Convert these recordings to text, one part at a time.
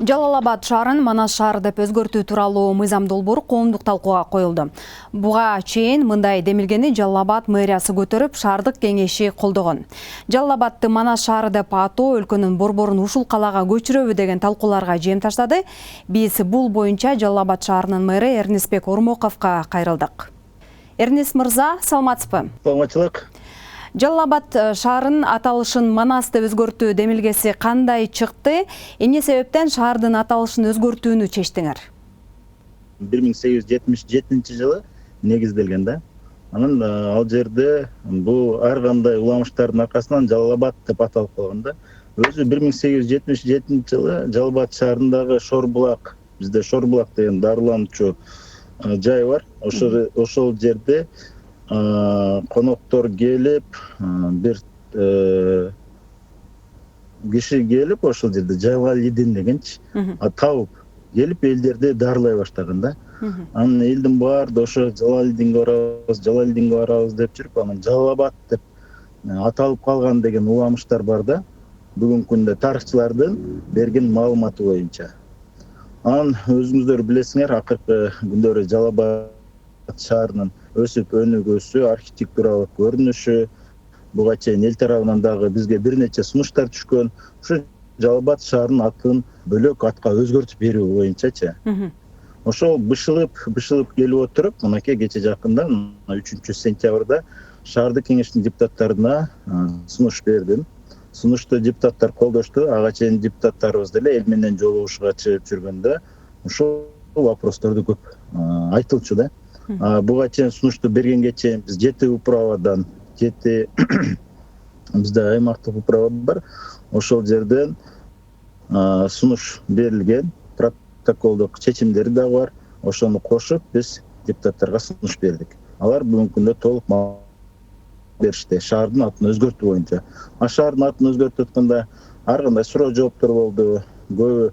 Жалал Абад шаарын Манас шаары деп өзгөртүү тууралуу мыйзам долбоору коомдук талкууга коюлду. Буга чейин мындай демилгени Жалал Абад мэриясы көтөрүп, шаардык кеңеши колдогон. Жалал Абадты Манас шаары деп атоо өлкөнүн борборун ушул калаага көчүрөбү деген талкууларга жем таштады. Биз бул боюнча Жалал Абад шаарынын мэри Эрнестбек Ормоковго кайрылдык. Эрнест мырза, саламатсызбы? Саламатчылык. Жалал Абад шаарын аталышын Манас деп өзгөртүү демилгеси кандай чыкты? Эмне себептен шаардын аталышын өзгөртүүнү чечтиңер? 1877 жылы негизделген да. Анан ал жерде бул ар кандай уламыштардын аркасынан Жалал Абад деп аталып калган да. Өзү 1877 жылы Жалал Абад шаарындагы Шорбулак, бизде Шорбулак деген дарылануучу жай бар. Ошол жерде коноктор келип, бир киши келип, ошол жерде Жалалидин дегенчи табып келип элдерди дарылай баштаган да. Анан элдин баары ошо Жалалидинге барабыз деп жүрүп, анан Жалал Абад деп аталып калган деген уламыштар бар да. Бүгүнкү күндө тарыхчылардын берген маалыматы боюнча. Анан өзүңүздөр билесиңер, акыркы күндөрү Жалал Абад шаарынын өсүп өнүгүүсү, архитектуралык көрүнүшү, буга чейин эл тарабынан дагы бизге бир нече сунуштар түшкөн. Ушу Жалал Абад шаарынын атын бөлөк атка өзгөртүп берүү боюнчачы. Ошол бышылып келип отуруп, мынакей кече жакында 3 сентябрда шаардык кеңештин депутаттарына сунуш бердим. Сунушту депутаттар колдошту. Ага чейин депутаттарыбыз деле эл менен жолугушууга чыгып жүргөндө ушул вопросторду көп айтылчу да. Буга чейин сунушту бергенге чейин биз 7 управадан, 7 бизде аймактык управа бар. Ошол жерден сунуш берилген, протоколдук чечимдери дагы бар. Ошону кошуп биз депутаттарга сунуш бердик. Алар бүгүнкү күндө толук беришти шаардын атын өзгөртүү боюнча. Шаардын атын өзгөртүп атканда ар кандай суроо жооптор болду. Көбү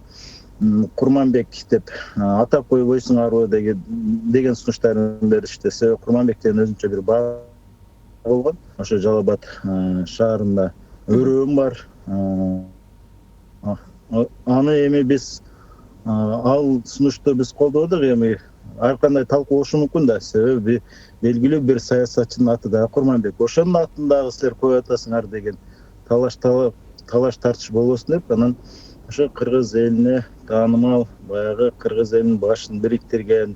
Курманбек деп атап койбойсуңарбы деген сунуштарын беришти. Себеби Курманбек деген өзүнчө бир баа болгон. Ошо Жалал Абад шаарында өрөөм бар. Аны эми биз ал сунушту биз колдодук, эми ар кандай талкуу болушу мүмкүн да. Себеби белгилүү бир саясатчынын аты да Курманбек. Ошонун атын дагы силер кое атасыңар деген талаш тартыш болбосун деп, анан ошо кыргыз элине таанымал, баягы кыргыз элинин башын бириктирген,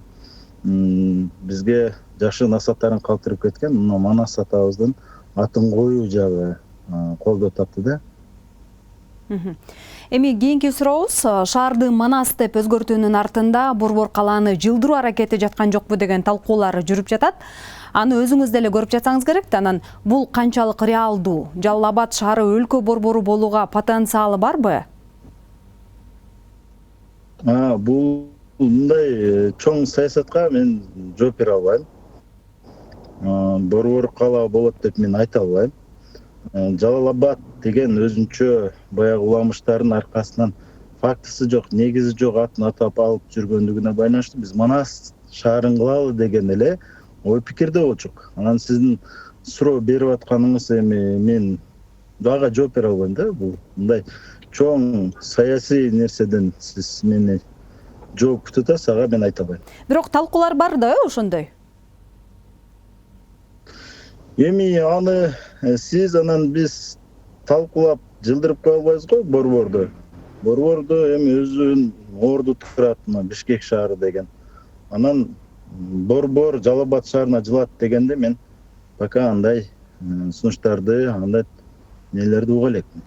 бизге жакшы насааттарын калтырып кеткен Манас атабыздын атын коюу жагы колдоо тапты да. Эми кийинки сурообуз, шаарды Манас деп өзгөртүүнүн артында борбор калааны жылдыруу аракети жаткан жокпу деген талкуулар жүрүп жатат. Аны өзүңүз деле көрүп жатсаңыз керек. Анан бул канчалык реалдуу? Жалал Абад шаары өлкө борбору болууга потенциалы барбы? Бул мындай чоң саясатка мен жооп бере албайм. Борбор кала болот деп мен айта албайм. Жалал Абад деген өзүнчө баягы уламыштардын аркасынан фактысы жок, негизи жок атын атап алып жүргөндүгүнө байланыштуу биз Манас шаарын кылалы деген эле ой пикирде болчук. Анан сиздин суроо берип атканыңыз эми мен дагы жооп бере албайм да. Бул мындай чоң саясий нерседен сиз мени жооп күтүп атасыз, ага мен айта албайм. Бирок талкуулар бар да ошондой. Эми аны сиз анан биз талкуулап жылдырып кое албайбыз го борборду. Борборду эми өзүнүн орду турат, Бишкек шаары деген. Анан борбор Жалал Абад шаарына жылат дегенде мен пока андай сунуштарды, андай нелерди уга элекмин.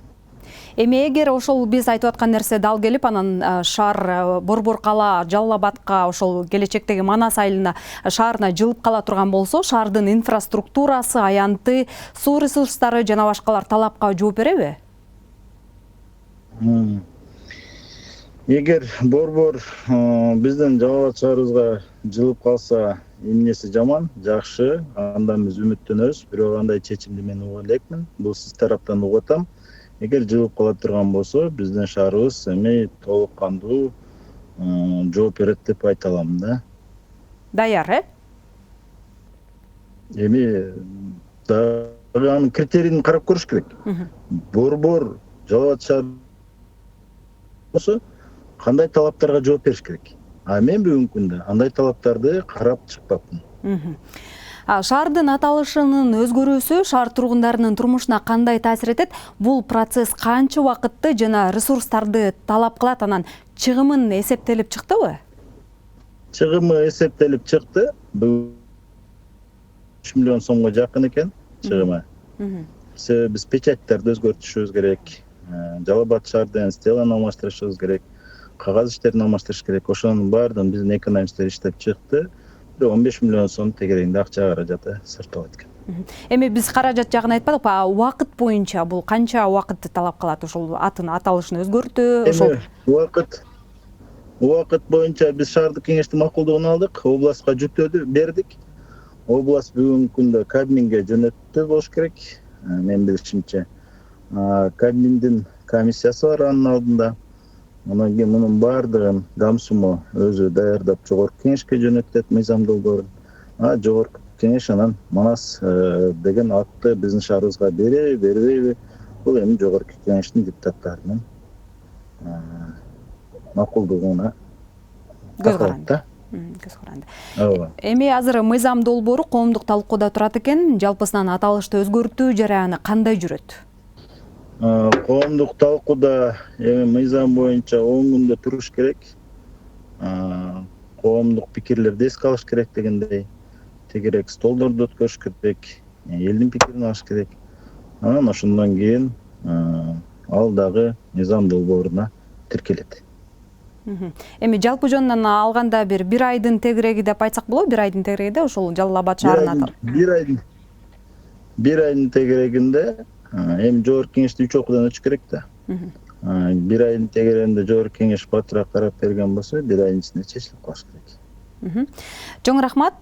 Эми эгер ошол биз айтып аткан нерсе дал келип, анан шаар борбор кала Жалал Абадка, ошол келечектеги Манас айылына шаарына жылып кала турган болсо, шаардын инфраструктурасы, аянты, суу ресурстары жана башкалар талапка жооп береби? Эгер борбор биздин Жалал Абад шаарыбызга жылып калса, эмнеси жаман, жакшы, андан биз үмүттөнөбүз. Бирок андай чечимди мен уга элекмин. Бул сиз тараптан угуп атам. Эгер жылып кала турган болсо, биздин шаарыбыз эми толук кандуу жооп берет деп айта алам да. Даяр, Эми дагы анын критерийин карап көрүш керек. Борбор Жалал Абад шаары болсо, кандай талаптарга жооп бериш керек. Мен бүгүнкү күндө андай талаптарды карап чыкпапмын. Шаардын аталышынын өзгөрүүсү шаар тургундарынын турмушуна кандай таасир этет? Бул процесс канча убакытты жана ресурстарды талап кылат? Анан чыгымын эсептелип чыктыбы? Чыгымы эсептелип чыкты. 3 миллион сомго жакын экен чыгымы. Себеби биз печаттарды өзгөртүшүбүз керек. Жалал Абад шаардын стеланы алмаштырышыбыз керек. Кагаз иштерин алмаштырыш керек. Ошонун баардыгын биздин экономисттер иштеп чыкты. 15 миллион сом тегерегинде акча каражаты сырталат экен. Эми биз каражат жагын айтпадык, убакыт боюнча бул канча убакытты талап кылат? Ошол атын аталышын өзгөртүү, ошол убакыт боюнча биз шаардык кеңештин макулдугун алдык, областка жүктөдү, бердик. Област бүгүнкү күндө Кабминге жөнөттү болуш керек. Мен билишимче, Кабминдин комиссиясы бар анын алдында. Анан кийин мунун баардыгын Гамсумо өзү даярдап жогорку кеңешке жөнөттөт мыйзам долбоорун. Жогорку кеңеш анан Манас деген атты биздин шаарыбызга береби, бербейби? Бул эми жогорку кеңештин депутаттарынын макулдугуна көз каранды. Ооба. Эми азыр мыйзам долбоору коомдук талкууда турат экен. Жалпысынан аталышты өзгөртүү жараяны кандай жүрөт? Коомдук талкууда эми мыйзам боюнча 10 күндө туруш керек. Коомдук пикирлерди эске алыш керек дегендей. Тегерек столдорду өткөрүш керек, элдин пикирин алыш керек. Анан ошондон кийин ал дагы мыйзам долбооруна тиркелет. Эми жалпы жөнүнөн алганда бир айдын тегереги деп айтсак болобу? 1 айдын тегерегинде ошол Жалал Абад шаарына бир айдын тегерегинде эми жогорку кеңешти 3 окуудан өтүш керек да. 1 айдын тегерегинде жогорку кеңеш батыраак карап берген болсо, 1 айдын ичинде чечилип калыш керек. Чоң рахмат.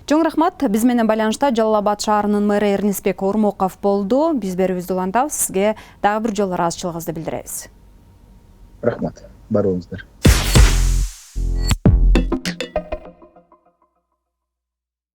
Чоң рахмат. Биз менен байланышта Жалал Абад шаарынын мэрі Эрнисбек Ормоков болду. Биз берүүбүздү улантабыз. Сизге дагы бир жолу ыраазычылыгыбызды билдиребиз. Рахмат. Барыңыздар.